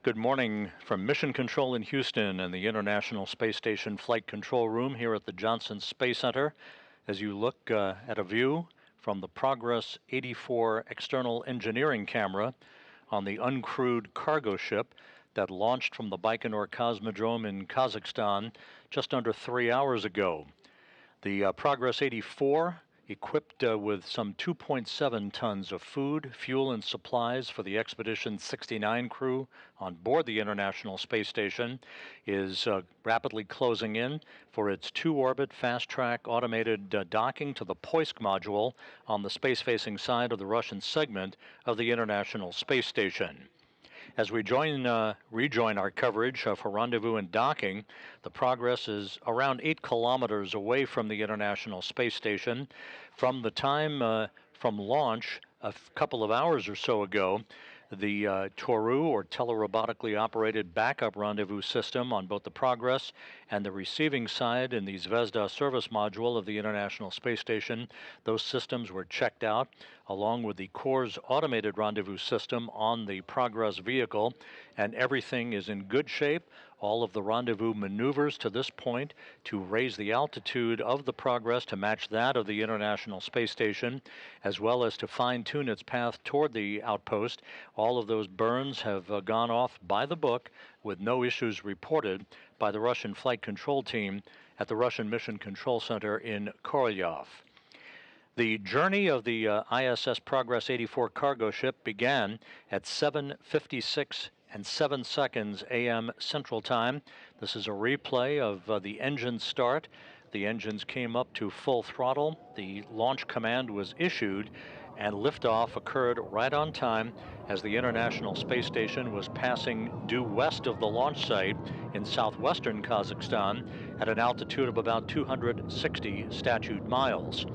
Good morning from Mission Control in Houston and the International Space Station Flight Control Room here at the Johnson Space Center. As you look at a view from the Progress 84 external engineering camera on the uncrewed cargo ship that launched from the Baikonur Cosmodrome in Kazakhstan just under 3 hours ago. The Progress 84, equipped with some 2.7 tons of food, fuel, and supplies for the Expedition 69 crew on board the International Space Station, is rapidly closing in for its two-orbit fast-track automated docking to the Poisk module on the space-facing side of the Russian segment of the International Space Station. As we rejoin our coverage for rendezvous and docking, the Progress is around 8 kilometers away from the International Space Station. From the time from launch a couple of hours or so ago, the Toru, or telerobotically operated backup rendezvous system on both the Progress and the receiving side in the Zvezda service module of the International Space Station, those systems were checked out, along with the Corps' automated rendezvous system on the Progress vehicle, and everything is in good shape. All of the rendezvous maneuvers to this point to raise the altitude of the Progress to match that of the International Space Station, as well as to fine-tune its path toward the outpost. All of those burns have gone off by the book with no issues reported by the Russian flight control team at the Russian Mission Control Center in Korolyov. The journey of the ISS Progress 84 cargo ship began at 7:56 and 7 seconds a.m. Central Time. This is a replay of the engine start. The engines came up to full throttle. The launch command was issued, and liftoff occurred right on time as the International Space Station was passing due west of the launch site in southwestern Kazakhstan at an altitude of about 260 statute miles.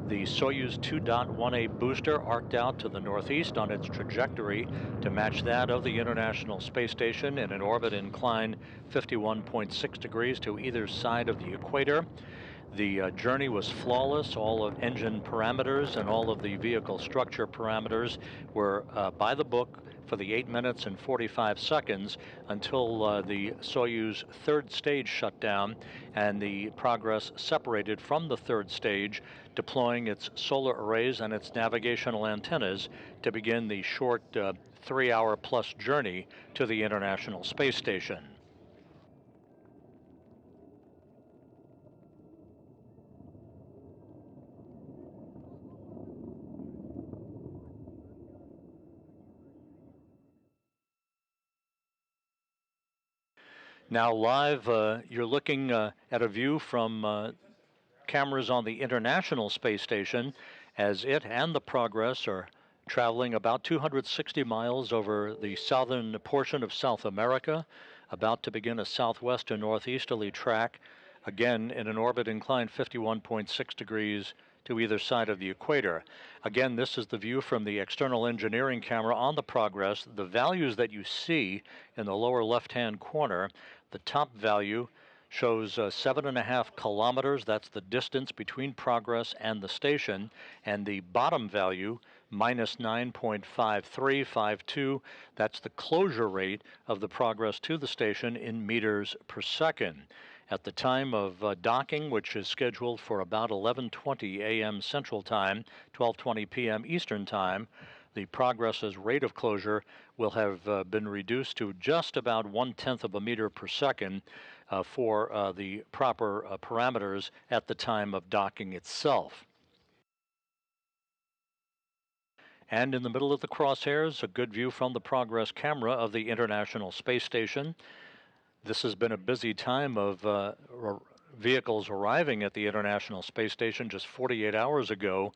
The Soyuz 2.1A booster arced out to the northeast on its trajectory to match that of the International Space Station in an orbit inclined 51.6 degrees to either side of the equator. The journey was flawless. All of engine parameters and all of the vehicle structure parameters were by the book for the 8 minutes and 45 seconds until the Soyuz third stage shut down and the Progress separated from the third stage, deploying its solar arrays and its navigational antennas to begin the short 3-hour-plus journey to the International Space Station. Now live, you're looking at a view from cameras on the International Space Station as it and the Progress are traveling about 260 miles over the southern portion of South America, about to begin a southwest to northeasterly track, again in an orbit inclined 51.6 degrees to either side of the equator. Again, this is the view from the external engineering camera on the Progress. The values that you see in the lower left-hand corner, the top value shows 7.5 kilometers. That's the distance between Progress and the station. And the bottom value, minus 9.5352, that's the closure rate of the Progress to the station in meters per second. At the time of docking, which is scheduled for about 11:20 a.m. Central Time, 12:20 p.m. Eastern Time, the Progress's rate of closure will have been reduced to just about 1/10 of a meter per second for the proper parameters at the time of docking itself. And in the middle of the crosshairs, a good view from the Progress camera of the International Space Station. This has been a busy time of vehicles arriving at the International Space Station. Just 48 hours ago,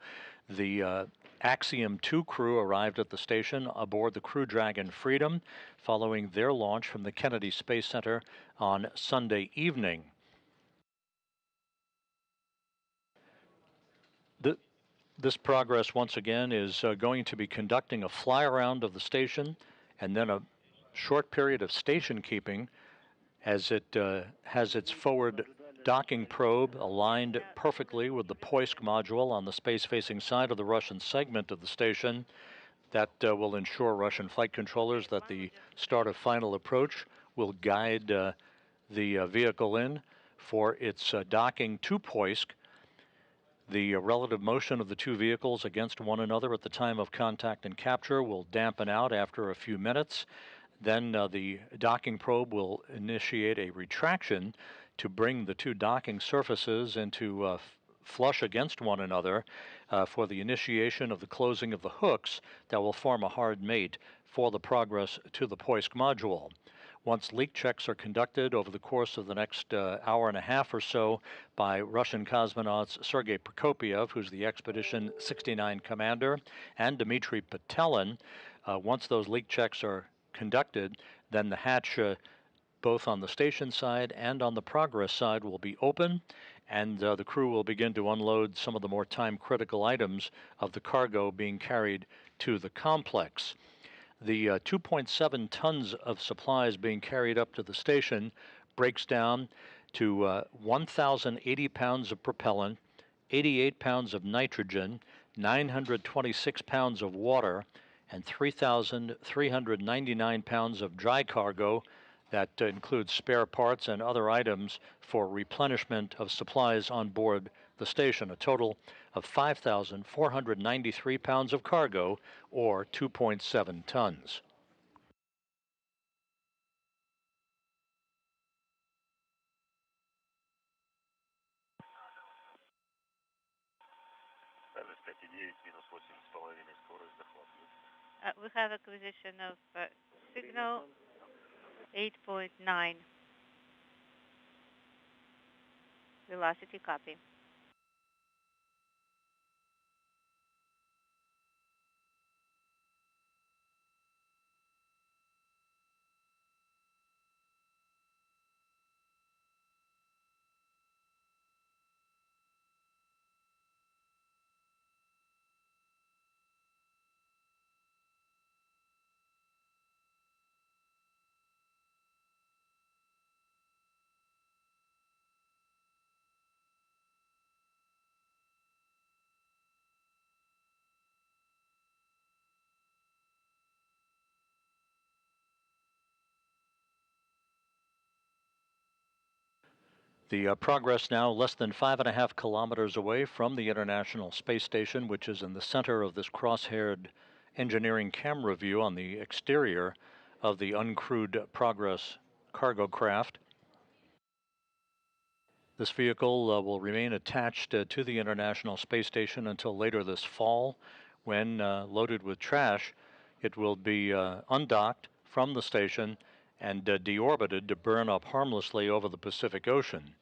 the Axiom 2 crew arrived at the station aboard the Crew Dragon Freedom following their launch from the Kennedy Space Center on Sunday evening. This Progress, once again, is going to be conducting a fly-around of the station and then a short period of station keeping as it has its forward docking probe aligned perfectly with the Poisk module on the space-facing side of the Russian segment of the station. That will ensure Russian flight controllers that the start of final approach will guide the vehicle in for its docking to Poisk. The relative motion of the two vehicles against one another at the time of contact and capture will dampen out after a few minutes. Then the docking probe will initiate a retraction to bring the two docking surfaces into flush against one another for the initiation of the closing of the hooks that will form a hard mate for the progress to the Poisk module. Once leak checks are conducted over the course of the next hour and a half or so by Russian cosmonauts Sergei Prokopyev, who's the Expedition 69 commander, and Dmitry Petelin, once those leak checks are conducted, then the hatch both on the station side and on the Progress side will be open, and the crew will begin to unload some of the more time-critical items of the cargo being carried to the complex. The 2.7 tons of supplies being carried up to the station breaks down to 1,080 pounds of propellant, 88 pounds of nitrogen, 926 pounds of water, and 3,399 pounds of dry cargo that includes spare parts and other items for replenishment of supplies on board the station, a total of 5,493 pounds of cargo, or 2.7 tons. We have acquisition of signal 8.9. Velocity copy. The Progress now less than 5.5 kilometers away from the International Space Station, which is in the center of this cross-haired engineering camera view on the exterior of the uncrewed Progress cargo craft. This vehicle will remain attached to the International Space Station until later this fall, when, loaded with trash, it will be undocked from the station and deorbited to burn up harmlessly over the Pacific Ocean.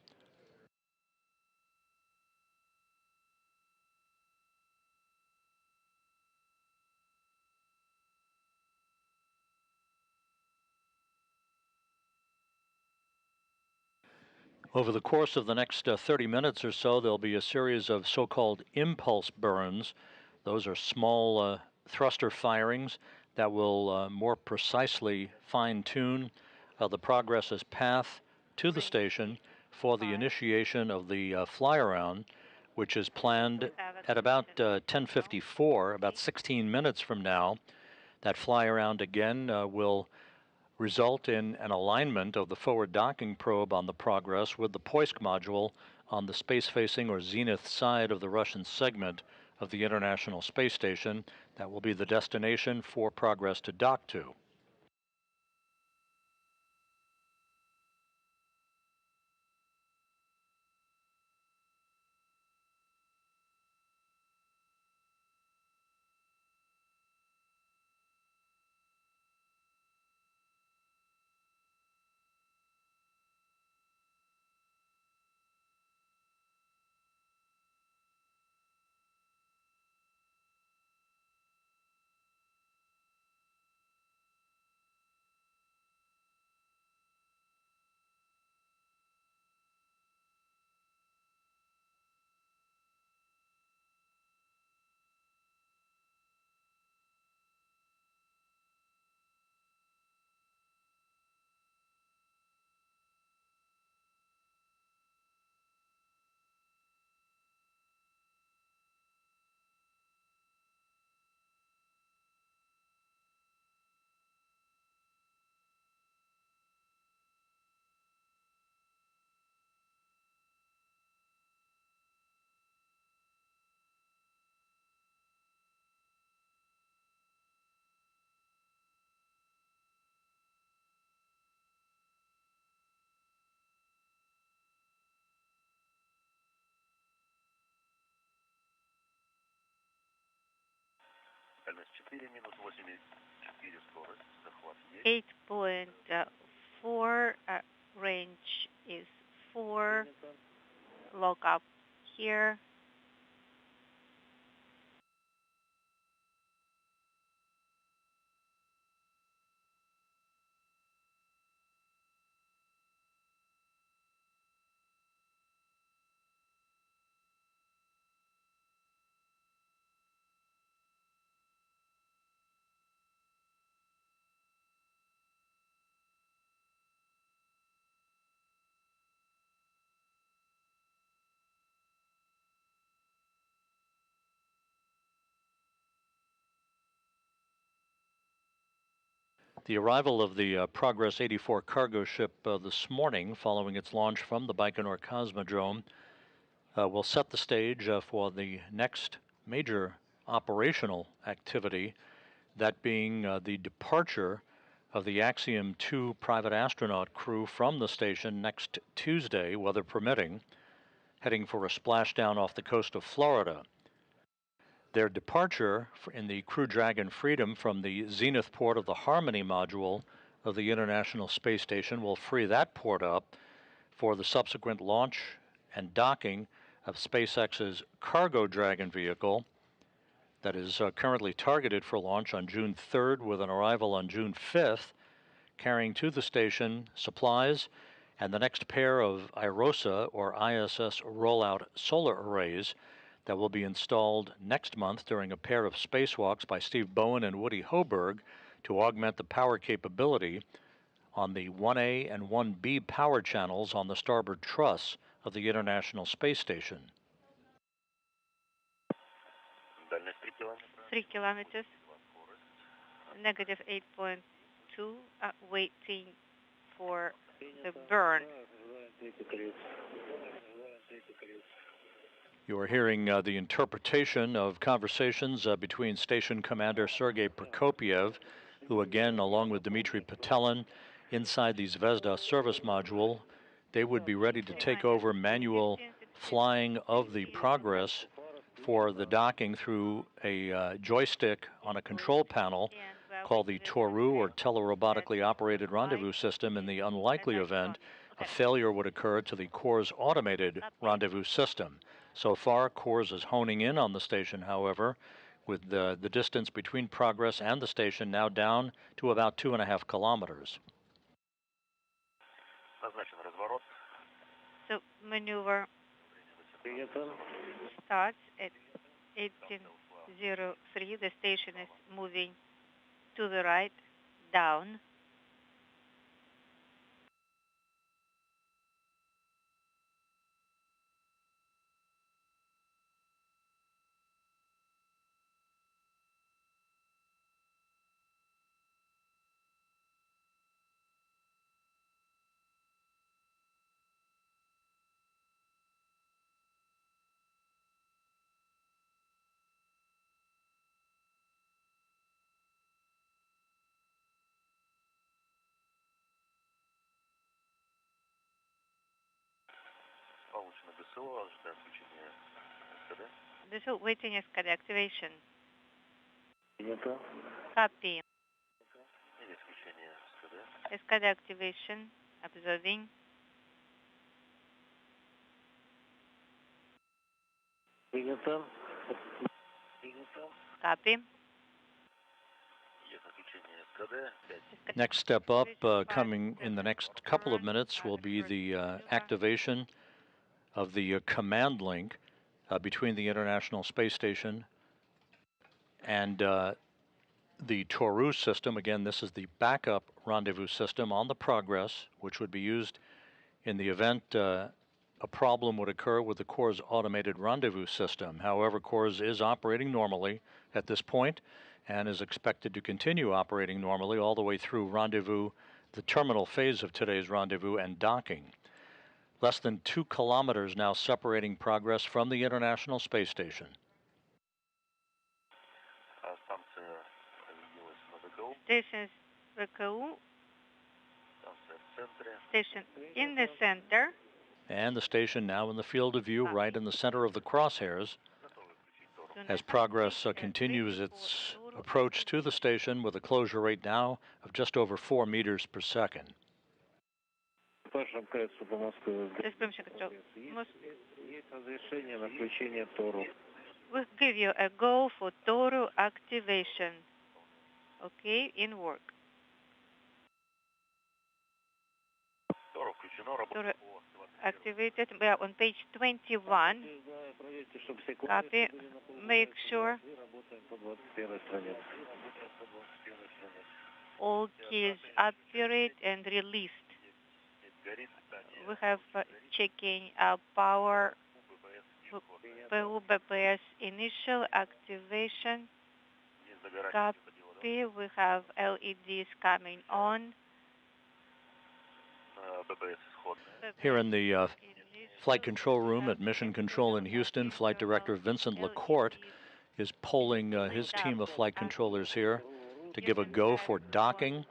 Over the course of the next 30 minutes or so, there'll be a series of so-called impulse burns. Those are small thruster firings that will more precisely fine-tune the Progress's path to the station for the initiation of the fly-around, which is planned at about 10:54, about 16 minutes from now. That fly-around again will result in an alignment of the forward docking probe on the Progress with the Poisk module on the space-facing or zenith side of the Russian segment of the International Space Station. That will be the destination for Progress to dock to. 8.4 range is 4. Lock up here. The arrival of the Progress 84 cargo ship this morning, following its launch from the Baikonur Cosmodrome, will set the stage for the next major operational activity, that being the departure of the Axiom 2 private astronaut crew from the station next Tuesday, weather permitting, heading for a splashdown off the coast of Florida. Their departure in the Crew Dragon Freedom from the zenith port of the Harmony module of the International Space Station will free that port up for the subsequent launch and docking of SpaceX's Cargo Dragon vehicle that is currently targeted for launch on June 3rd with an arrival on June 5th, carrying to the station supplies and the next pair of IROSA or ISS rollout solar arrays that will be installed next month during a pair of spacewalks by Steve Bowen and Woody Hoberg to augment the power capability on the 1A and 1B power channels on the starboard truss of the International Space Station. 3 kilometers. Negative 8.2. Waiting for the burn. You are hearing the interpretation of conversations between Station Commander Sergei Prokopiev, who again, along with Dmitry Petelin, inside the Zvezda service module, they would be ready to take over manual flying of the Progress for the docking through a joystick on a control panel called the Toru, or telerobotically operated rendezvous system, in the unlikely event a failure would occur to the Corps' automated rendezvous system. So far, Corps is honing in on the station, however, with the distance between Progress and the station now down to about 2.5 kilometers. So maneuver starts at 18:03. The station is moving to the right, down. This is waiting SCAD activation. Copy. SCAD activation. Observing. Copy. Next step up, coming in the next couple of minutes, will be the activation of the command link between the International Space Station and the Toru system. Again, this is the backup rendezvous system on the Progress, which would be used in the event a problem would occur with the Corps' automated rendezvous system. However, Corps is operating normally at this point and is expected to continue operating normally all the way through rendezvous, the terminal phase of today's rendezvous, and docking. Less than 2 kilometers now separating Progress from the International Space Station. Station's RKU. Station in the center. And the station now in the field of view, right in the center of the crosshairs, as Progress continues its approach to the station with a closure rate now of just over 4 meters per second. System control. We'll give you a go for Toru activation. Okay, in work. Toru activated. We are on page 21. Copy. Make sure all keys operate and released. We have checking power PUBPS initial activation. Copy. We have LEDs coming on. Here in the flight control room at Mission Control in Houston, Flight Director Vincent Lacourte is polling his team of flight controllers here to give a go for docking.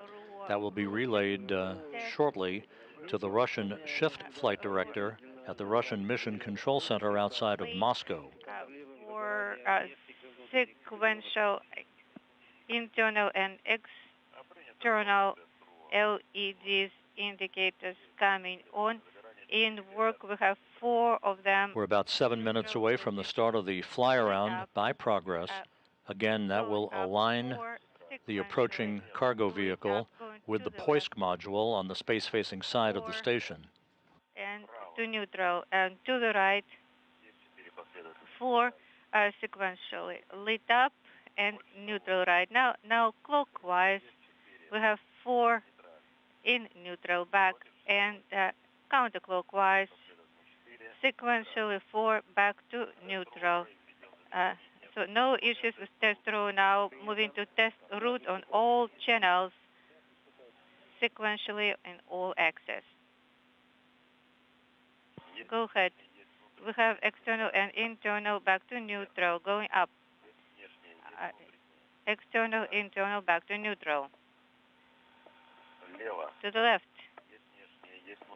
That will be relayed shortly to the Russian shift flight director at the Russian Mission Control Center outside of Moscow. For sequential internal and external LEDs indicators coming on. In work, we have 4 of them. We're about 7 minutes away from the start of the fly-around by Progress. Again, that will align the approaching cargo vehicle with the Poisk module on the space-facing side of the station. And to neutral, and to the right, 4 are sequentially lit up and neutral right now. Now clockwise, we have 4 in neutral back and counterclockwise, sequentially 4 back to neutral. So no issues with test row now. Moving to test route on all channels, sequentially in all axes. Go ahead. We have external and internal back to neutral going up. External, internal, back to neutral. To the left.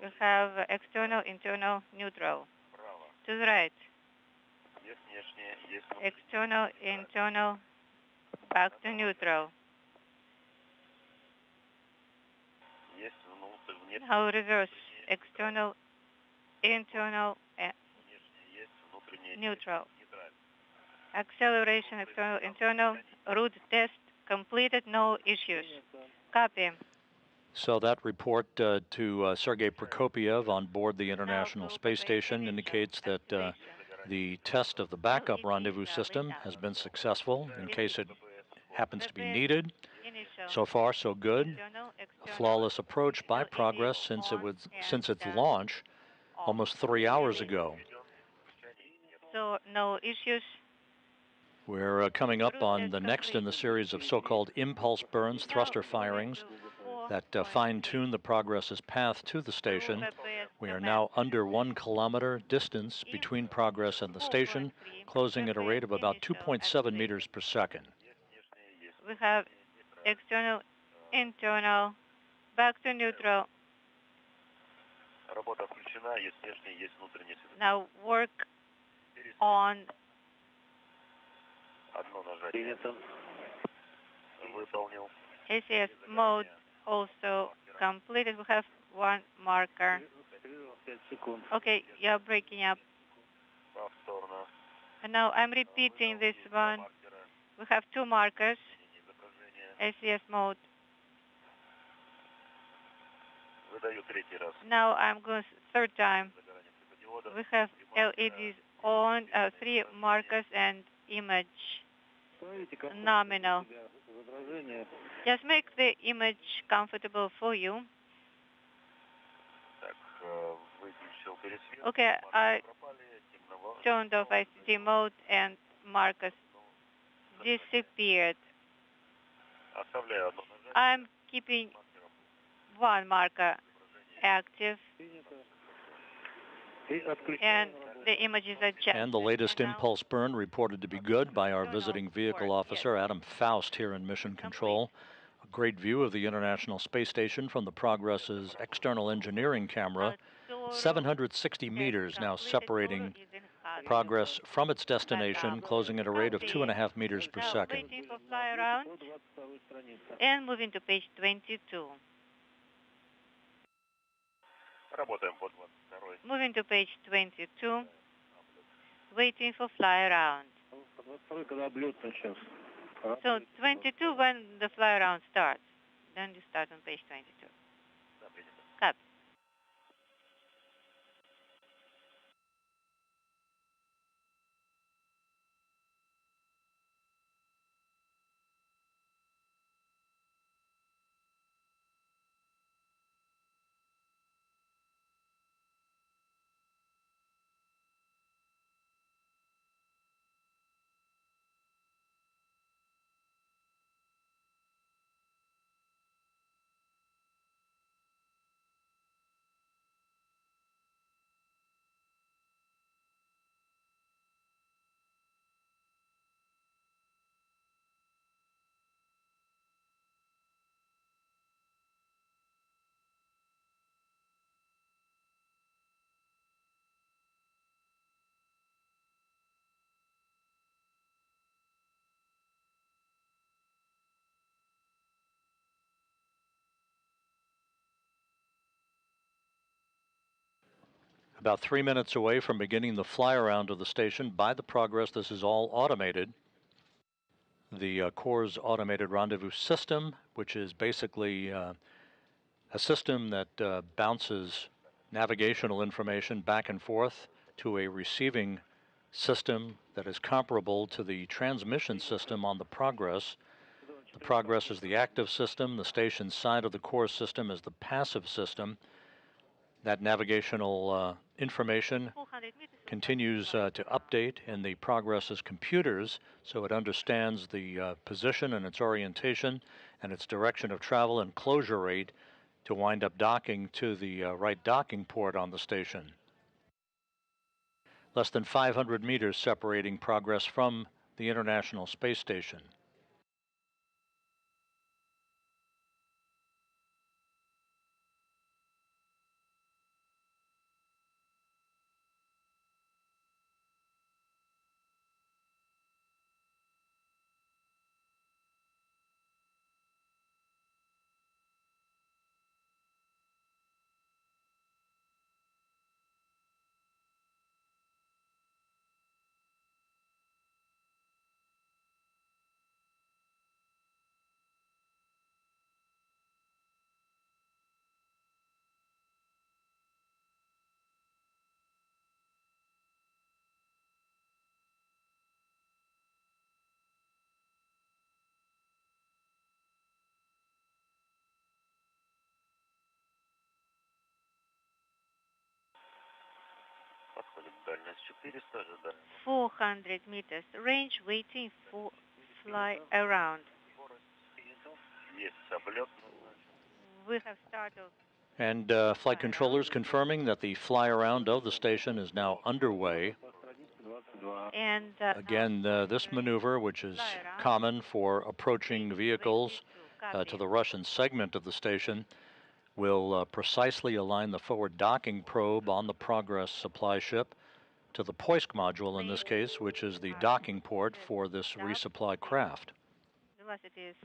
We have external, internal, neutral. To the right. External, internal, back to neutral. Now reverse. External, internal, neutral. Acceleration, external, internal, route test completed, no issues. Copy. So that report to Sergei Prokopyev on board the International Space Station indicates that the test of the backup rendezvous system has been successful in case it happens to be needed. So far, so good. A flawless approach by Progress since its launch almost 3 hours ago. So no issues. We're coming up on the next in the series of so-called impulse burns, thruster firings, that fine-tune the Progress's path to the station. We are now under 1 kilometer distance between Progress and the station, closing at a rate of about 2.7 meters per second. We have external, internal, back to neutral. Now work on ISS mode also completed. We have 1 marker. Okay, you're breaking up. And now I'm repeating this one. We have 2 markers. ISS mode. Now I'm going 3rd time. We have LEDs on, 3 markers and image nominal. Just make the image comfortable for you. Okay, I turned off ICT mode and markers disappeared. I'm keeping 1 marker active. And the images are checked. And the latest impulse burn reported to be good by our visiting vehicle officer, Adam Faust, here in Mission Control. A great view of the International Space Station from the Progress's external engineering camera. 760 meters now separating Progress from its destination, closing at a rate of 2.5 meters per Now second. waiting for fly around and moving to page 22. Moving to page 22, waiting for fly around. So 22 when the fly around starts. Then you start on page 22. Copy. About 3 minutes away from beginning the fly around of the station by the Progress. This is all automated. The Core's automated rendezvous system, which is basically a system that bounces navigational information back and forth to a receiving system that is comparable to the transmission system on the Progress. The Progress is the active system. The station side of the Core system is the passive system. That navigational information continues to update in the Progress's computers, so it understands the position and its orientation and its direction of travel and closure rate to wind up docking to the right docking port on the station. Less than 500 meters separating Progress from the International Space Station. Дальность 400, ожидаем. 400 meters range, waiting for fly around. Есть облет. We have started. And flight controllers confirming that the fly around of the station is now underway. And Again, this maneuver, which is common for approaching vehicles to the Russian segment of the station, will precisely align the forward docking probe on the Progress supply ship to the Poisk module in this case, which is the docking port for this resupply craft. Velocity is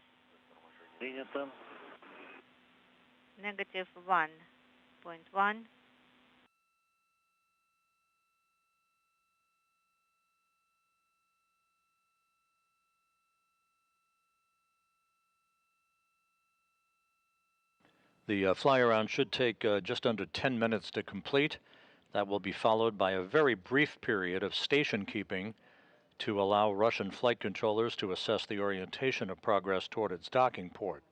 negative 1.1. The fly around should take just under 10 minutes to complete. That will be followed by a very brief period of station keeping to allow Russian flight controllers to assess the orientation of Progress toward its docking port.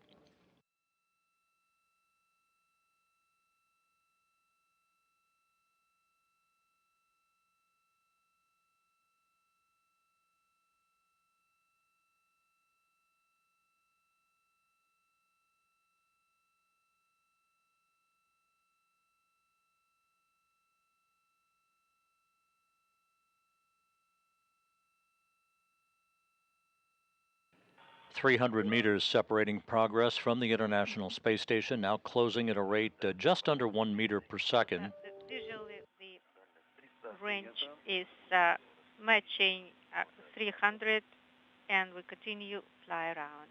.300 meters separating Progress from the International Space Station, now closing at a rate just under 1 meter per second. Visually, the range is matching 300, and we continue fly around.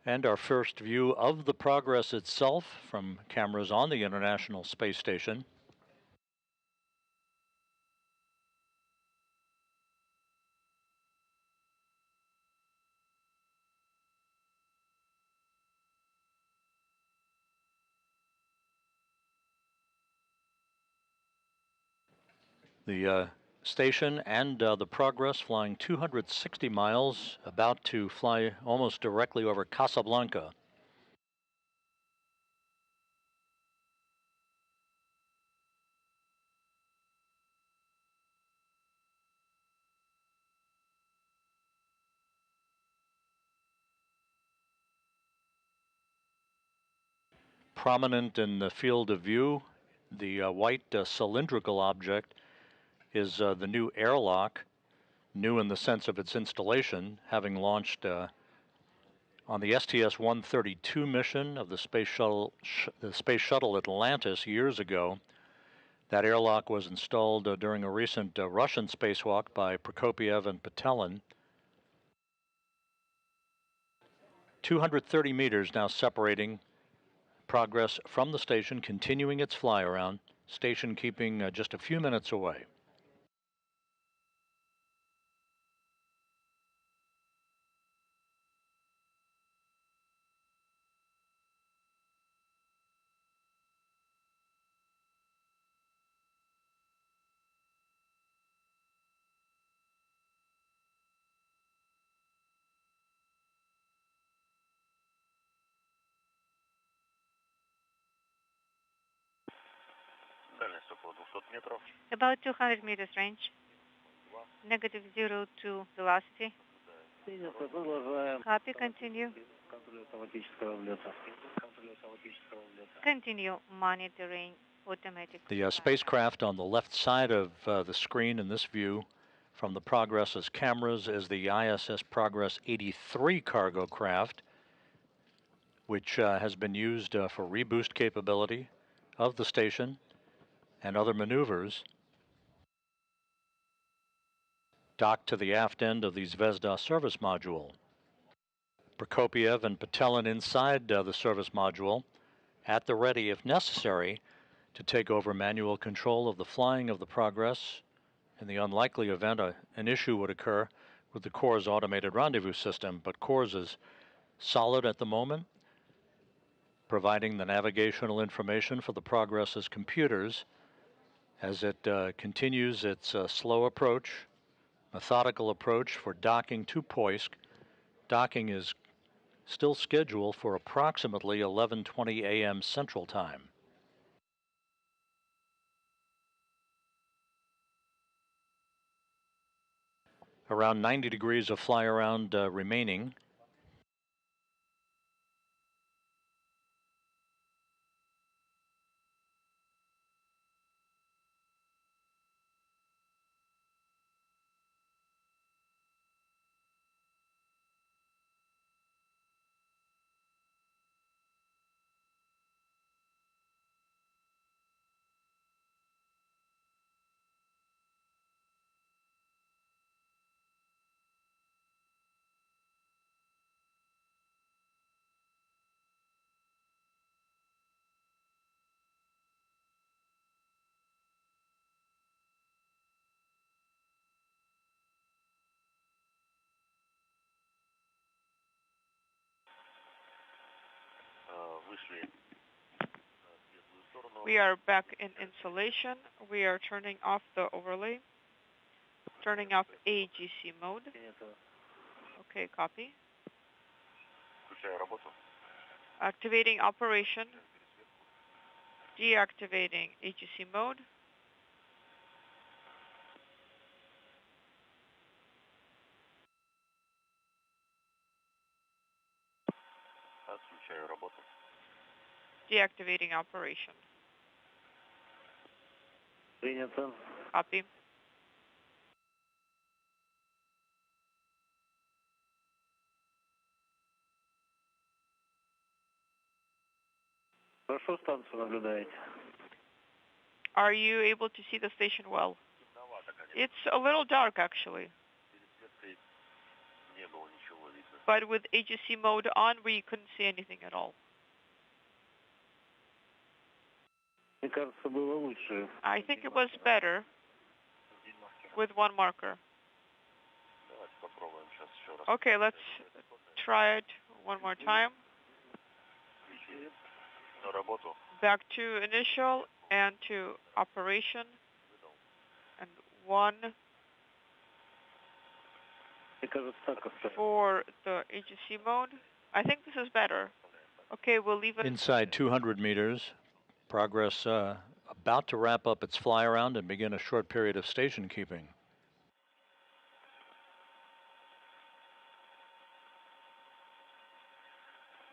And our first view of the Progress itself from cameras on the International Space Station. The station and the Progress flying 260 miles, about to fly almost directly over Casablanca. Prominent in the field of view, the white cylindrical object is the new airlock, new in the sense of its installation, having launched on the STS-132 mission of the Space Shuttle Atlantis years ago. That airlock was installed during a recent Russian spacewalk by Prokopyev and Petelin. 230 meters now separating Progress from the station, continuing its fly around, station keeping just a few minutes away. About 200 meters range. -0 to velocity. Copy, continue. Continue monitoring automatic. The spacecraft on the left side of the screen in this view from the Progress's cameras is the ISS Progress 83 cargo craft, which has been used for reboost capability of the station and other maneuvers. Docked to the aft end of the Zvezda service module. Prokopyev and Petelin inside the service module, at the ready if necessary, to take over manual control of the flying of the Progress. In the unlikely event an issue would occur with the Corps' automated rendezvous system, but Corps is solid at the moment, providing the navigational information for the Progress's computers as it continues its slow approach, methodical approach for docking to Poisk. Docking is still scheduled for approximately 11:20 a.m. Central Time. Around 90 degrees of fly around remaining. We are back in insulation. We are turning off the overlay. Turning off AGC mode. Okay, copy. Activating operation. Deactivating AGC mode. Прекращаю работу. Deactivating operation. Принято. Copy. Хорошо станцию наблюдаете? Are you able to see the station well? Темновато, конечно. It's a little dark actually, Перед светкой не было ничего видно. but with AGC mode on, we couldn't see anything at all. Мне кажется, было лучше. I think it was better with one marker. Давайте попробуем сейчас еще раз. Okay, let's try it one more time. На работу. Back to initial and to operation. And one Мне кажется, так оставим. for the AGC mode. I think this is better. Okay, we'll leave it. Inside 200 meters, Progress about to wrap up its fly around and begin a short period of station keeping.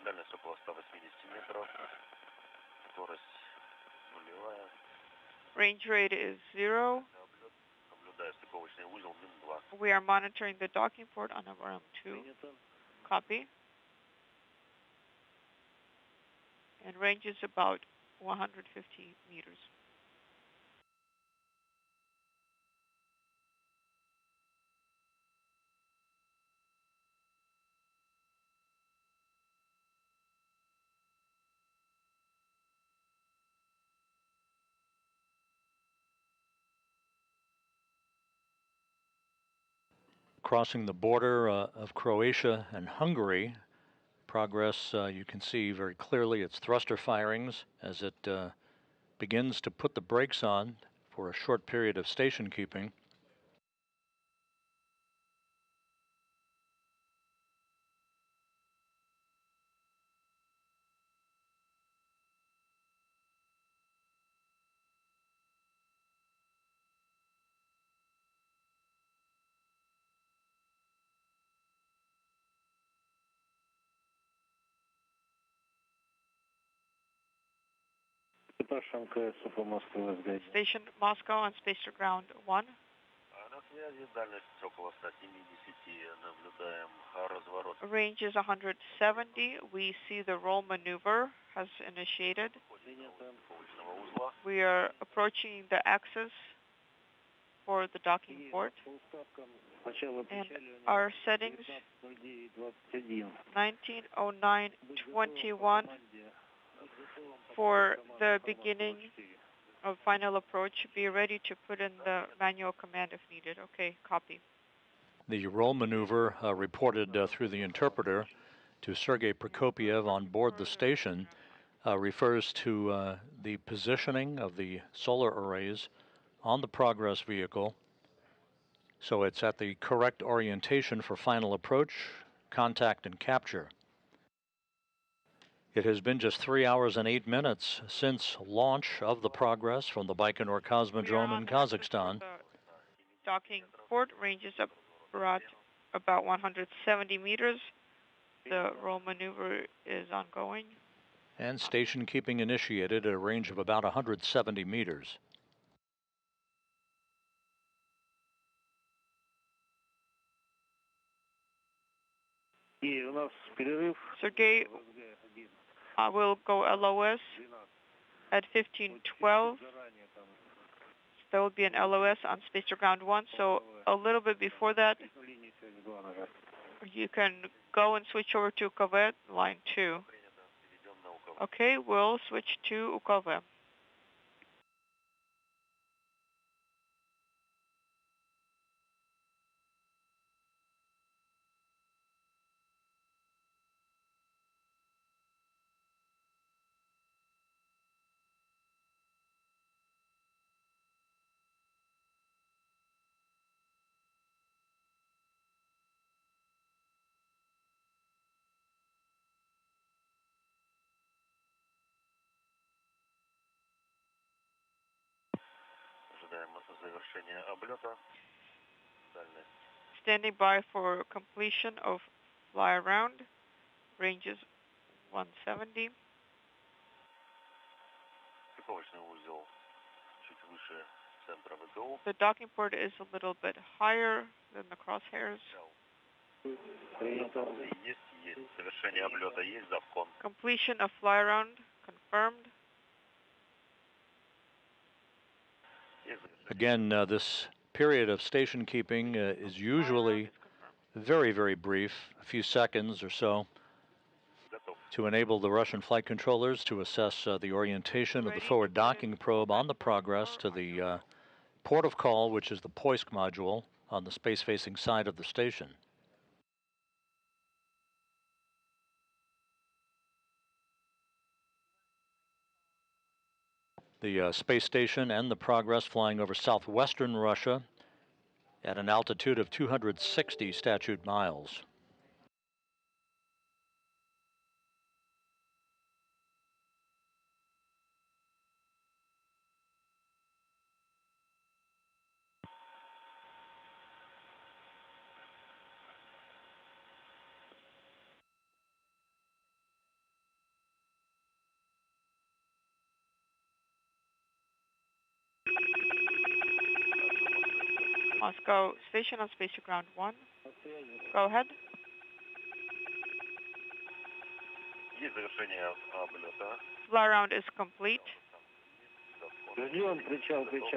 Дальность около 180 метров. Скорость нулевая. Range rate is 0. Наблюдаю стыковочный узел МИН-2. We are monitoring the docking port on RM2. Copy. And range is about 150 meters. Crossing the border of Croatia and Hungary, Progress, you can see very clearly its thruster firings as it begins to put the brakes on for a short period of station keeping. Station Moscow on Spacer Ground 1. На связи, дальность около 170. Наблюдаем разворот. Range is 170. We see the roll maneuver has initiated. Стыковочного узла. We are approaching the axis for the docking port. And our settings 190921 for the beginning of final approach. Be ready to put in the manual command if needed. Okay, copy. The roll maneuver reported through the interpreter to Sergei Prokopiev on board the station refers to the positioning of the solar arrays on the Progress vehicle. So it's at the correct orientation for final approach, contact, and capture. It has been just 3 hours and 8 minutes since launch of the Progress from the Baikonur Cosmodrome in Kazakhstan. Docking port ranges up about 170 meters. The roll maneuver is ongoing. And station keeping initiated at a range of about 170 meters. Sergei will go LOS at 1512. There will be an LOS on Spacer Ground 1, so a little bit before that, you can go and switch over to UKV line 2. Okay, we'll switch to UKV. Завершение облета. Дальность. Standing by for completion of fly around. Ranges 170. Приколочный узел чуть выше центра ВДО. The docking port is a little bit higher than the crosshairs. Есть. Совершение облета есть, завкон. Completion of fly around confirmed. Again, this period of station keeping is usually very, very brief, a few seconds or so, to enable the Russian flight controllers to assess the orientation of the forward docking probe on the Progress to the port of call, which is the Poisk module on the space-facing side of the station. The space station and the Progress flying over southwestern Russia at an altitude of 260 statute miles. Moscow station on Spacer Ground 1. Go ahead. Есть завершение облета. Fly around is complete.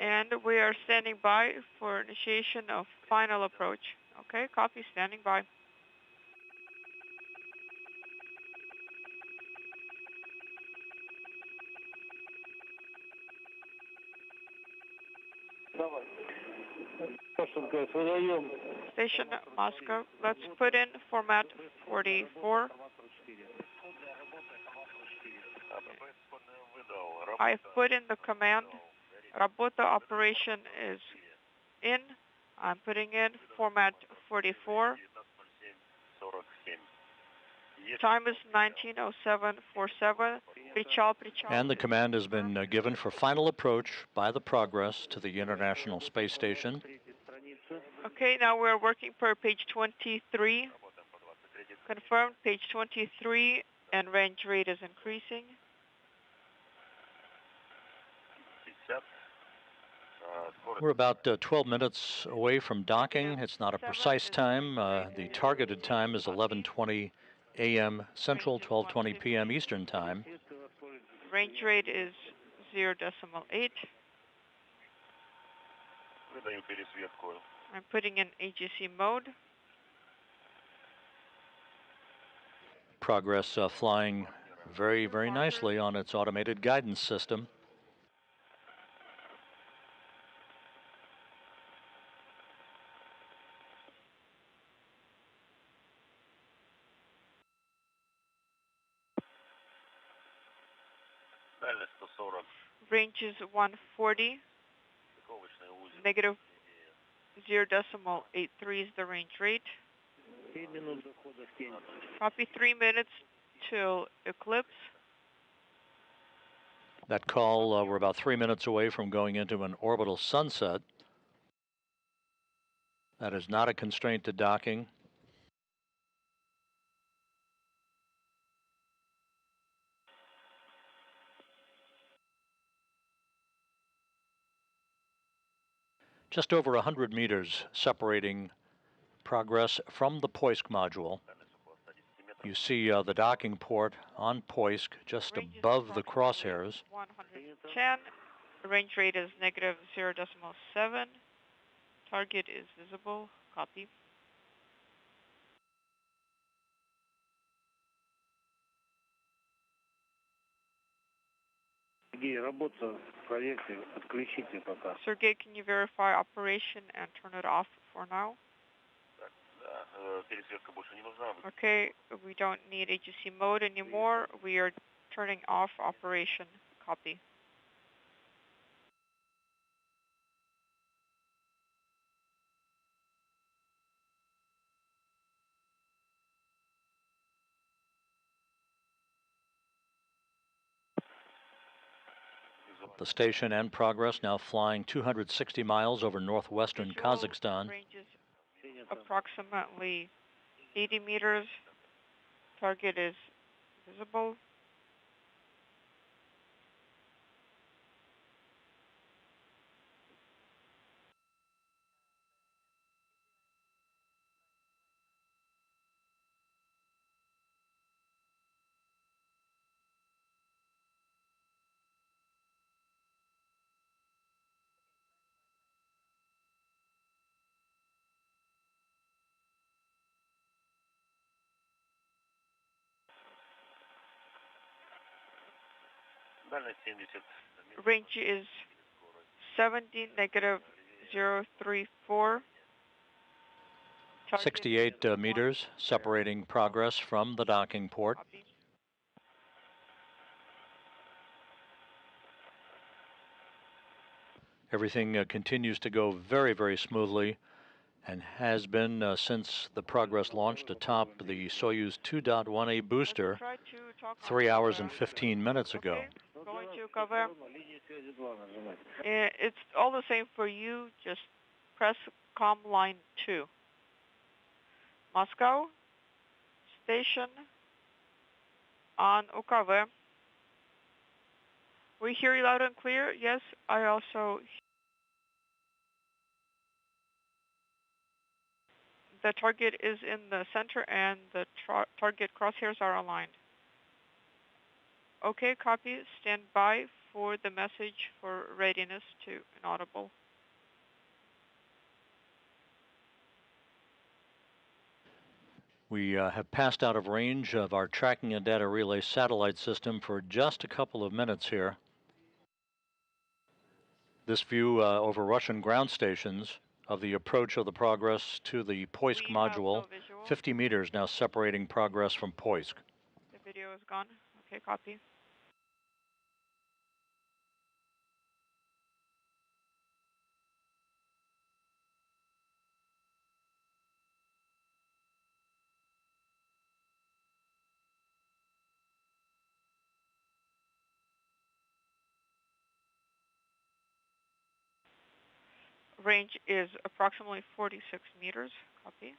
And we are standing by for initiation of final approach. Okay, copy, standing by. Station Moscow, let's put in format 44. I've put in the command. Работа operation is in. I'm putting in format 44. Time is 19:07:47. And the command has been given for final approach by the Progress to the International Space Station. Okay, now we're working per page 23. Confirmed, page 23, and range rate is increasing. We're about 12 minutes away from docking. It's not a precise time. The targeted time is 11:20 a.m. Central, 12:20 p.m. Eastern Time. Range rate is 0.8. I'm putting in AGC mode. Progress flying very, very nicely on its automated guidance system. Range is 140. Negative 0.83 is the range rate. Copy, 3 minutes till eclipse. That call, we're about 3 minutes away from going into an orbital sunset. That is not a constraint to docking. Just over 100 meters separating Progress from the Poisk module. You see the docking port on Poisk just above the crosshairs. 110. Range rate is negative 0.7. Target is visible. Copy. Sergey, can you verify operation and turn it off for now? Okay, we don't need AGC mode anymore. We are turning off operation. Copy. The station and Progress now flying 260 miles over northwestern Kazakhstan. Range is approximately 80 meters. Target is visible. Дальность 70. Range is 70 negative 034. 68 meters separating Progress from the docking port. Copy. Everything continues to go very, very smoothly and has been since the Progress launched atop the Soyuz 2.1A booster Try to talk 3 on hours cover. and 15 minutes ago. Okay. Going to cover. It's all the same for you. Just press COM line 2. Moscow station on Ukava. We hear you loud and clear. Yes, I also. The target is in the center and the target crosshairs are aligned. Okay, copy. Stand by for the message for readiness to inaudible. We have passed out of range of our tracking and data relay satellite system for just a couple of minutes here. This view over Russian ground stations of the approach of the Progress to the Poisk module, 50 meters now separating Progress from Poisk. The video is gone. Okay, copy. Range is approximately 46 meters. Copy.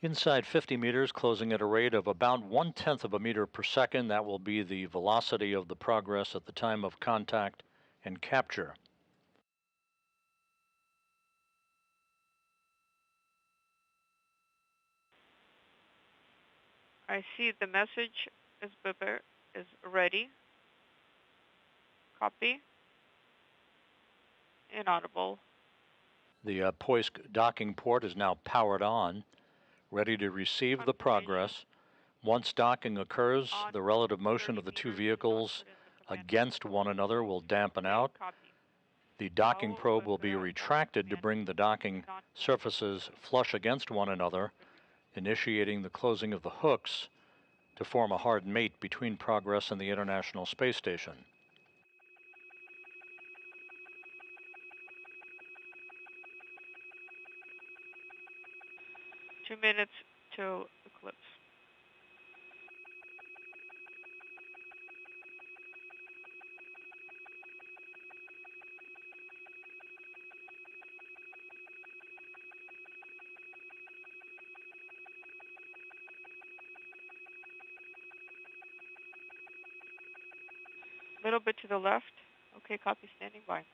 Inside 50 meters, closing at a rate of about 1/10 of a meter per second. That will be the velocity of the Progress at the time of contact and capture. I see the message is ready. Copy. Inaudible. The Poisk docking port is now powered on, ready to receive the Progress. Once docking occurs, the relative motion of the two vehicles against one another will dampen out. The docking probe will be retracted to bring the docking surfaces flush against one another, initiating the closing of the hooks to form a hard mate between Progress and the International Space Station. Two minutes till eclipse. A little bit to the left. Okay, copy, standing by.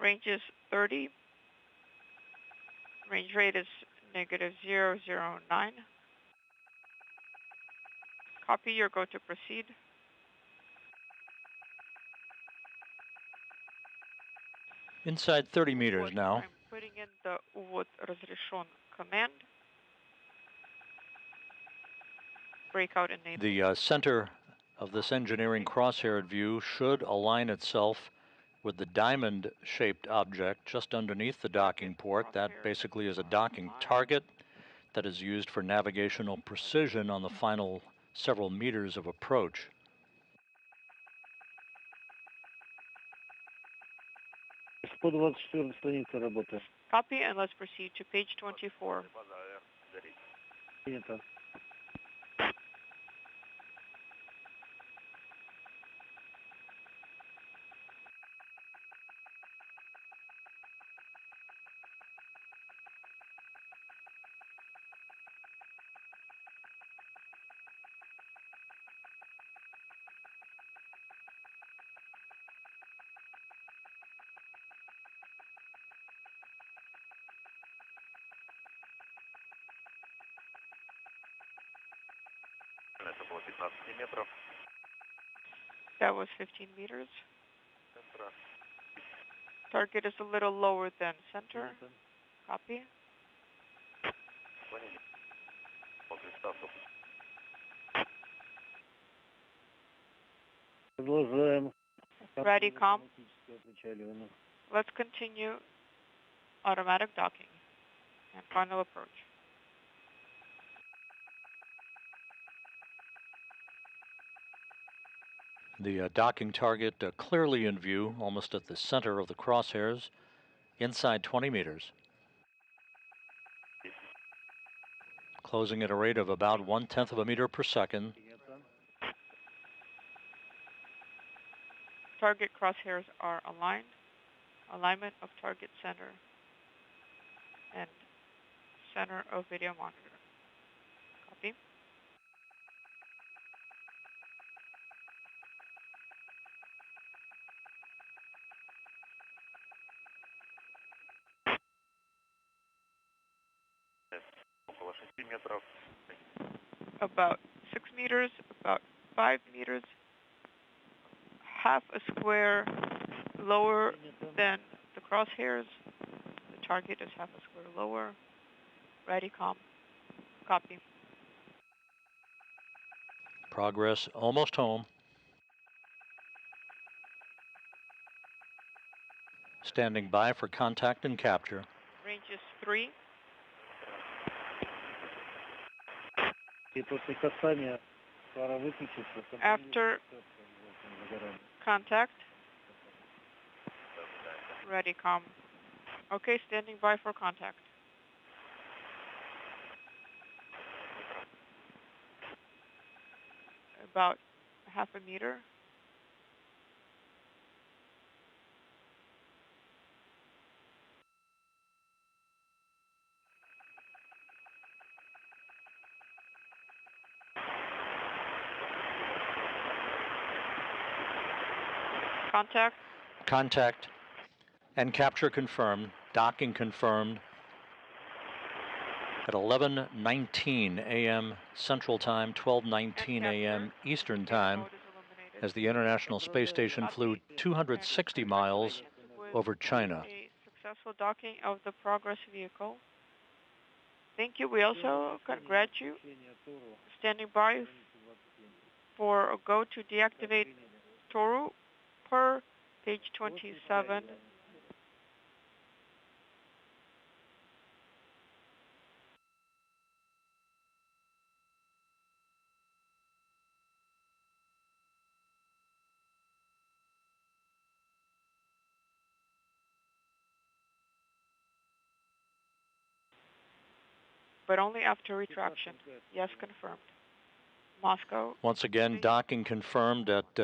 Range is 30. Range rate is negative 009. Copy, you're going to proceed. Inside 30 meters now. I'm putting in the увод разрешен command. Breakout enabled. The center of this engineering crosshair view should align itself with the diamond-shaped object just underneath the docking port. That basically is a docking target that is used for navigational precision on the final several meters of approach. Copy, and let's proceed to page 24. That was 15 meters. Target is a little lower than center. Copy. Ready, com. Let's continue automatic docking and final approach. The docking target clearly in view, almost at the center of the crosshairs, inside 20 meters. Closing at a rate of about 1/10 of a meter per second. Target crosshairs are aligned. Alignment of target center and center of video monitor. Copy. About 6 meters, about 5 meters, half a square lower than the crosshairs. The target is half a square lower. Ready, com. Copy. Progress almost home. Standing by for contact and capture. Range is 3. After contact. Ready, com. Okay, standing by for contact. About half a meter. Contact. Contact and capture confirmed. Docking confirmed at 11:19 a.m. Central Time, 12:19 a.m. Eastern Time, as the International Space Station flew 260 miles over China. A successful docking of the Progress vehicle. Thank you. We also congratulate you. Standing by for a go to deactivate Toru per page 27. But only after retraction. Yes, confirmed. Moscow. Once again, docking confirmed at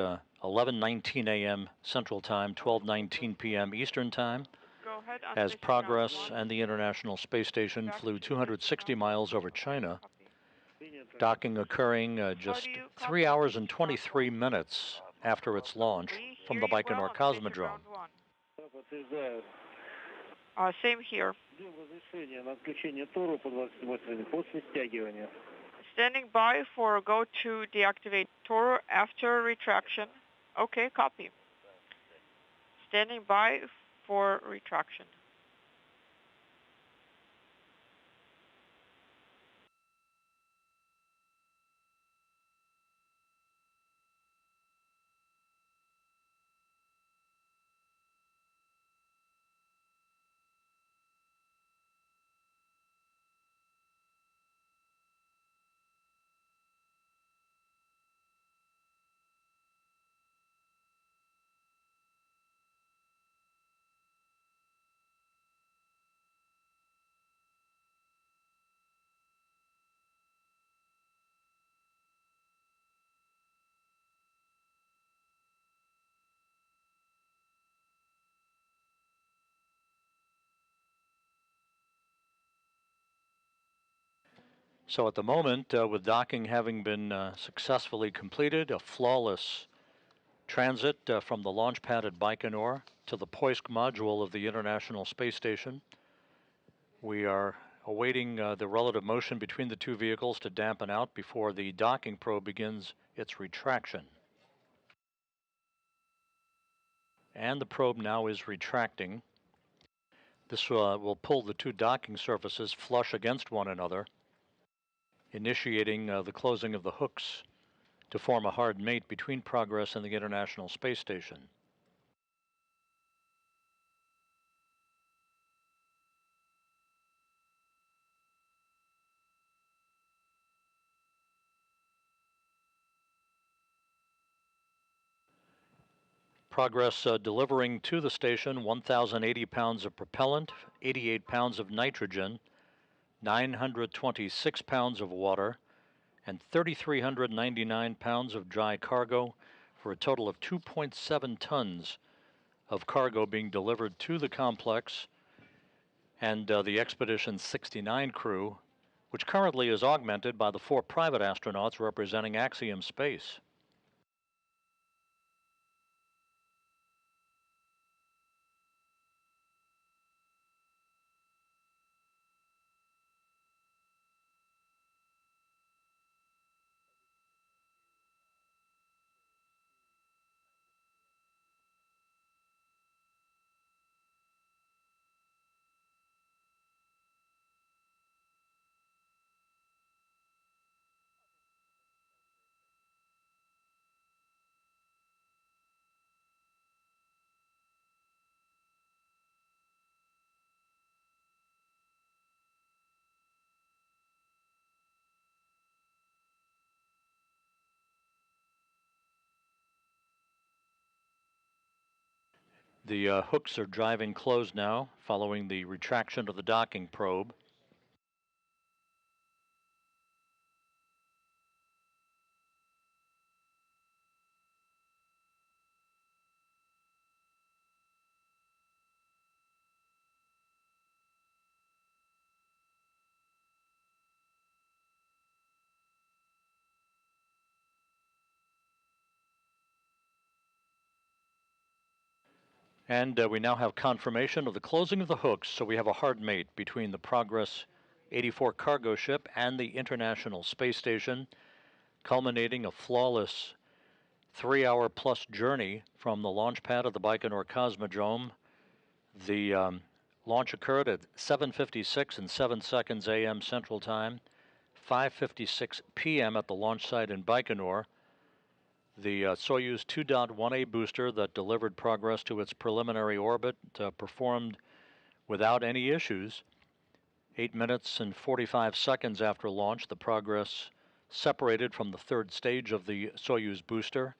11:19 a.m. Central Time, 12:19 p.m. Eastern Time, Go ahead on as Space Progress Ground and the International Space Station flew 260 miles over China. Docking occurring just 3 hours and 23 minutes after its launch from the Baikonur Cosmodrome. Same here. Standing by for go to deactivate Toru after retraction. Okay, copy. Standing by for retraction. So at the moment, with docking having been successfully completed, a flawless transit from the launch pad at Baikonur to the Poisk module of the International Space Station, we are awaiting the relative motion between the two vehicles to dampen out before the docking probe begins its retraction. And the probe now is retracting. This will pull the two docking surfaces flush against one another, initiating the closing of the hooks to form a hard mate between Progress and the International Space Station. Progress delivering to the station 1,080 pounds of propellant, 88 pounds of nitrogen, 926 pounds of water, and 3,399 pounds of dry cargo, for a total of 2.7 tons of cargo being delivered to the complex and the Expedition 69 crew, which currently is augmented by the 4 private astronauts representing Axiom Space. The hooks are driving closed now, following the retraction of the docking probe. And we now have confirmation of the closing of the hooks, so we have a hard mate between the Progress 84 cargo ship and the International Space Station, culminating a flawless 3-hour-plus journey from the launch pad of the Baikonur Cosmodrome. The launch occurred at 7:56 and 7 seconds a.m. Central Time, 5:56 p.m. at the launch site in Baikonur. The Soyuz 2.1A booster that delivered Progress to its preliminary orbit performed without any issues. 8 minutes and 45 seconds after launch, the Progress separated from the third stage of the Soyuz booster,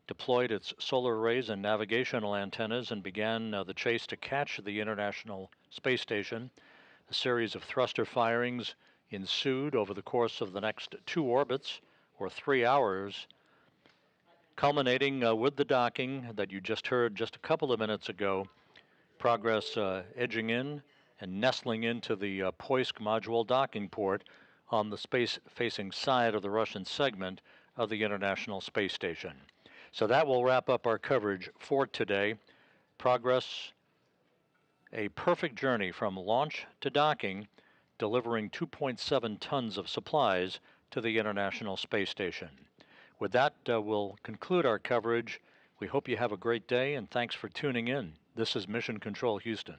deployed its solar arrays and navigational antennas, and began the chase to catch the International Space Station. A series of thruster firings ensued over the course of the next 2 orbits, or 3 hours, culminating with the docking that you just heard just a couple of minutes ago. Progress edging in and nestling into the Poisk module docking port on the space-facing side of the Russian segment of the International Space Station. So that will wrap up our coverage for today. Progress, a perfect journey from launch to docking, delivering 2.7 tons of supplies to the International Space Station. With that, we'll conclude our coverage. We hope you have a great day, and thanks for tuning in. This is Mission Control Houston.